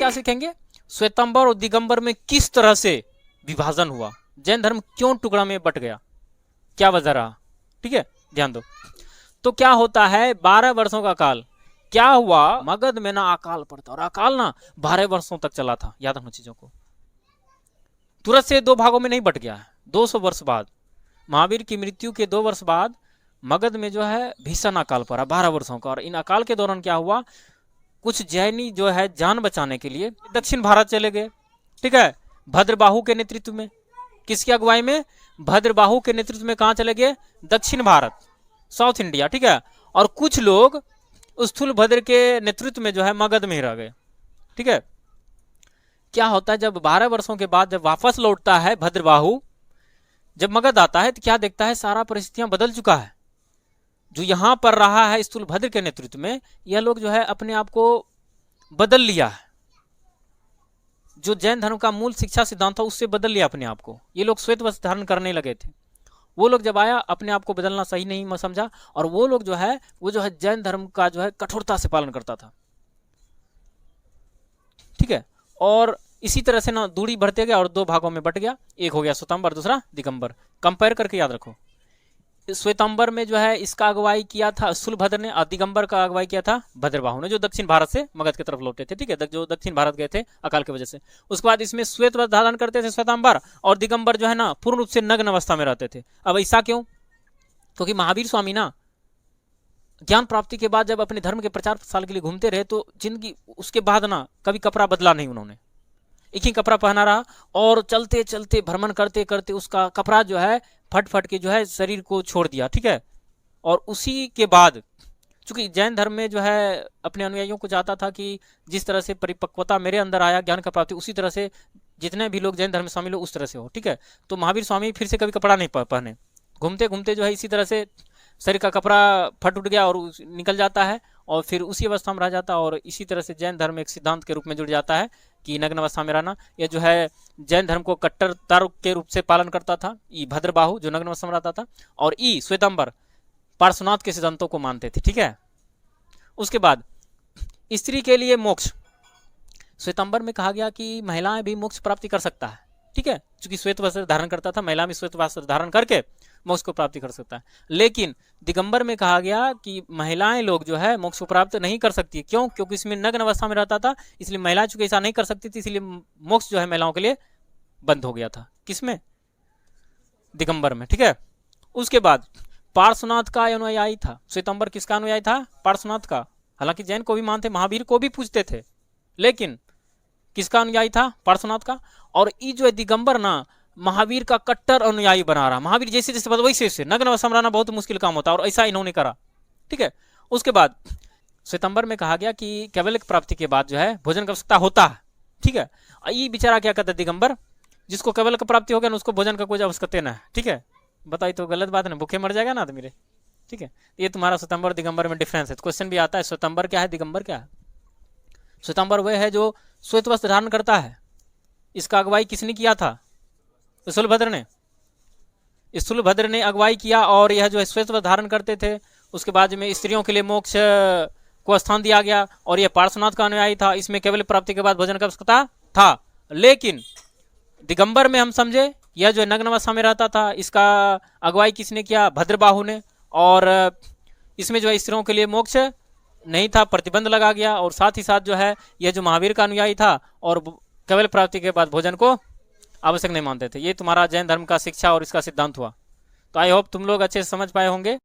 क्या सीखेंगे, श्वेतांबर और दिगंबर में किस तरह से विभाजन हुआ, जैन धर्म क्यों टुकड़ा में बट गया, क्या वजह रहा। ठीक है, ध्यान दो। तो क्या होता है, 12 वर्षों का काल, क्या हुआ, मगध में ना अकाल पड़ता, और अकाल ना 12 वर्षों तक चला था। याद रखना चीजों को, तुरंत से 2 भागों में नहीं बट गया है। 200 वर्ष बाद, महावीर की मृत्यु के 2 वर्ष बाद मगध में जो है भीषण अकाल पड़ा 12 वर्षों का। और इन अकाल के दौरान क्या हुआ, कुछ जैनी जो है जान बचाने के लिए दक्षिण भारत चले गए। ठीक है, भद्रबाहु के नेतृत्व में, किसकी अगुवाई में, भद्रबाहु के नेतृत्व में कहां चले गए, दक्षिण भारत, साउथ इंडिया। ठीक है, और कुछ लोग स्थूलभद्र के नेतृत्व में जो है मगध में रह गए। ठीक है, क्या होता है, जब 12 वर्षों के बाद जब वापस लौटता है भद्रबाहु, जब मगध आता है तो क्या देखता है, सारा परिस्थितियां बदल चुका है। जो यहां पर रहा है स्थूलभद्र के नेतृत्व में, यह लोग जो है अपने आप को बदल लिया है। जो जैन धर्म का मूल शिक्षा सिद्धांत था उससे बदल लिया अपने आप को। ये लोग श्वेत वस्त्र धारण करने लगे थे। वो लोग जब आया, अपने आप को बदलना सही नहीं समझा, और वो लोग जो है वो जो है जैन धर्म का जो है कठोरता से पालन करता था। ठीक है, और इसी तरह से ना दूरी बढ़ते गया और 2 भागों में बट गया। एक हो गया श्वेतांबर, दूसरा दिगंबर। कंपेयर करके याद रखो, श्वेतांबर में जो है इसका अगुवाई किया था स्थूलभद्र ने, और दिगंबर का अगुवाई किया था भद्रबाहु ने, जो दक्षिण भारत से मगध की तरफ लौटे थे। ठीक है, जो दक्षिण भारत गए थे अकाल की वजह से। उसके बाद इसमें श्वेत वस्त्र धारण करते थे श्वेतांबर, और दिगंबर जो है ना पूर्ण रूप से नग्न अवस्था में रहते थे। अब ऐसा क्यों, क्योंकि महावीर स्वामी ना ज्ञान प्राप्ति के बाद जब अपने धर्म के प्रचार प्रसार के लिए घूमते रहे, तो जिंदगी उसके बाद ना कभी कपड़ा बदला नहीं उन्होंने, एक ही कपड़ा पहना रहा, और चलते चलते भ्रमण करते करते उसका कपड़ा जो है फट फट के जो है शरीर को छोड़ दिया। ठीक है, और उसी के बाद चूंकि जैन धर्म में जो है अपने अनुयायियों को चाहता था कि जिस तरह से परिपक्वता मेरे अंदर आया ज्ञान का प्राप्ति, उसी तरह से जितने भी लोग जैन धर्म में शामिल हो उस तरह से हो। ठीक है, तो महावीर स्वामी फिर से कभी कपड़ा नहीं पहने, घूमते घूमते जो है इसी तरह से शरीर का कपड़ा फट उठ गया और निकल जाता है, और फिर उसी अवस्था में रह जाता है। और इसी तरह से जैन धर्म एक सिद्धांत के रूप में जुड़ जाता है कि नग्न अवस्था में रहना। यह जो है जैन धर्म को कट्टरता के रूप से पालन करता था। ई भद्रबाहु जो नग्न अवस्था में रहता था, और ई श्वेतांबर पार्श्वनाथ के सिद्धांतों को मानते थे। ठीक है, उसके बाद स्त्री के लिए मोक्ष, श्वेतांबर में कहा गया कि महिलाएं भी मोक्ष प्राप्ति कर सकता है। ठीक है, चूंकि श्वेत वस्त्र धारण करता था, महिला भी श्वेत वस्त्र धारण करके मोक्ष को प्राप्ति कर सकता है। लेकिन दिगंबर में कहा गया कि महिलाएं लोग जो है मोक्ष को प्राप्त नहीं कर सकती। क्यों, क्योंकि इसमें नग्न अवस्था में रहता था, इसलिए महिलाएं चूंकि ऐसा नहीं कर सकती थी, इसलिए मोक्ष जो है महिलाओं के लिए बंद हो गया था। किसमें, दिगंबर में। ठीक है, उसके बाद पार्श्वनाथ का अनुयायी था। श्वेतांबर किसका अनुयायी था, पार्श्वनाथ का। हालांकि जैन को भी मानते, महावीर को भी पूजते थे, लेकिन किसका अनुयायी था, पार्श्वनाथ का। और ये जो है दिगंबर ना महावीर का कट्टर अनुयायी बना रहा। महावीर जैसे जैसे बता वैसे वैसे नग्न अवस्था में रहना बहुत मुश्किल काम होता है, और ऐसा इन्होंने करा। ठीक है, उसके बाद श्वेतांबर में कहा गया कि कैवल्य प्राप्ति के बाद जो है भोजन की आवश्यकता होता है। ठीक है, ये बेचारा क्या कहता है दिगंबर, जिसको कैवल्य की प्राप्ति हो गया ना उसको भोजन का कोई आवश्यकता ना है। ठीक है, बताइए तो गलत बात है ना, भूखे मर जाएगा ना आदमी रे। ठीक है, ये तुम्हारा श्वेतांबर दिगंबर में डिफरेंस है। क्वेश्चन भी आता है श्वेतांबर क्या है, दिगंबर क्या है। श्वेतांबर वह है जो श्वेत वस्त्र धारण करता है। इसका अगुवाई किसने किया था, स्थूलभद्र ने। स्थूलभद्र ने अगुवाई किया, और यह जो है श्वेत वस्त्र धारण करते थे। उसके बाद में स्त्रियों के लिए मोक्ष को स्थान दिया गया, और यह पार्श्वनाथ का अनुयायी था। इसमें केवल प्राप्ति के बाद भोजन की आवश्यकता था। लेकिन दिगंबर में हम समझे यह जो नग्न अवस्था में रहता था, इसका अगुवाई किसने किया, भद्रबाहु ने। और इसमें जो है स्त्रियों के लिए मोक्ष नहीं था, प्रतिबंध लगा गया। और साथ ही साथ जो है यह जो महावीर का अनुयायी था और केवल प्राप्ति के बाद भोजन को आवश्यक नहीं मानते थे। ये तुम्हारा जैन धर्म का शिक्षा और इसका सिद्धांत हुआ। तो आई होप तुम लोग अच्छे से समझ पाए होंगे।